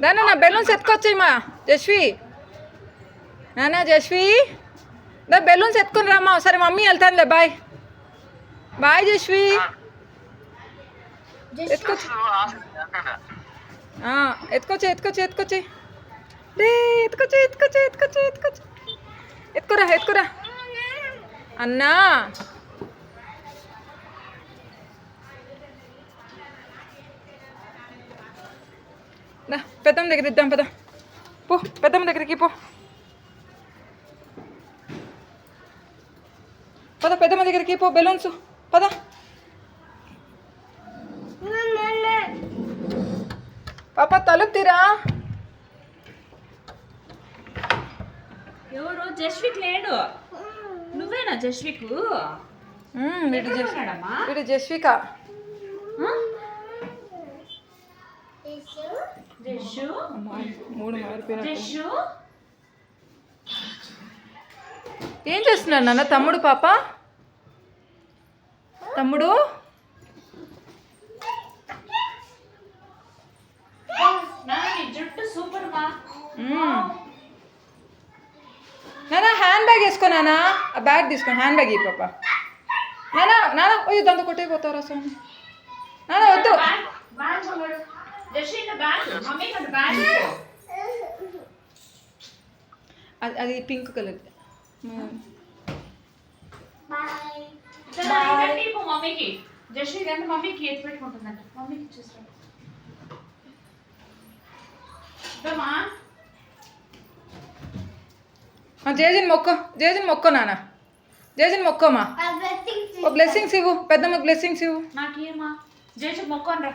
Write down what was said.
దానా నా బెలూన్స్ ఎత్తుకొచ్చేయమ్మా జస్వి. నానా జస్వి దా బెలూన్స్ ఎత్తుకుని రామ్మా. సరే మమ్మీ వెళ్తానులే. Bye bye Jasvi. ఎత్తుకొచ్చి ఎత్తుకొచ్చి ఎత్తుకొచ్చి ఎత్తుకొచ్చి రే ఎత్తుకొచ్చి ఎత్తుకొచ్చి ఎత్తుకొచ్చి ఎత్తుకొచ్చి ఎత్తుకురా ఎత్తుకురా అన్నా. దా పెద్దమ్మ దగ్గర ఇద్దాం పద. పో పెద్దమ్మ దగ్గరికి పో. పద పెద్దమ్మ దగ్గరికి పో. బెలూన్స్ పద. పాప తలుపు తీరా. ఎవరు జస్విక్ లేడు. నువ్వేనా జస్విక్? వీడు జస్విక. మూడు మారిపోయిన. ఏం చేస్తున్నాడు నాన్న తమ్ముడు? పాప తమ్ముడు జుట్టు సూపర్ మా. నానా హ్యాండ్ బ్యాగ్ వేసుకో. నానా ఆ బ్యాగ్ తీసుకో. హ్యాండ్ బ్యాగ్ ఇవ్వు పాప. నానా నానా అయ్యో దాంతో కొట్టేపోతారా స్వామి. నానా వద్దు. అది పింక్ కలర్. మమ్మీకి జస్ట్ ఇదంతా మమ్మీకి ఎత్తి పెట్టుకుంటుందంట. మమ్మీకి చూస్తాను. జేజన్ మొక్క. జేజన్ మొక్క నాన్న. జేజన్ మొక్కమ్మా. బ్లెస్సింగ్స్ ఇవ్వు. పెద్దమ్మ బ్లెస్సింగ్స్ ఇవ్వు. నాకేమా జేజన్ మొక్క అనరా.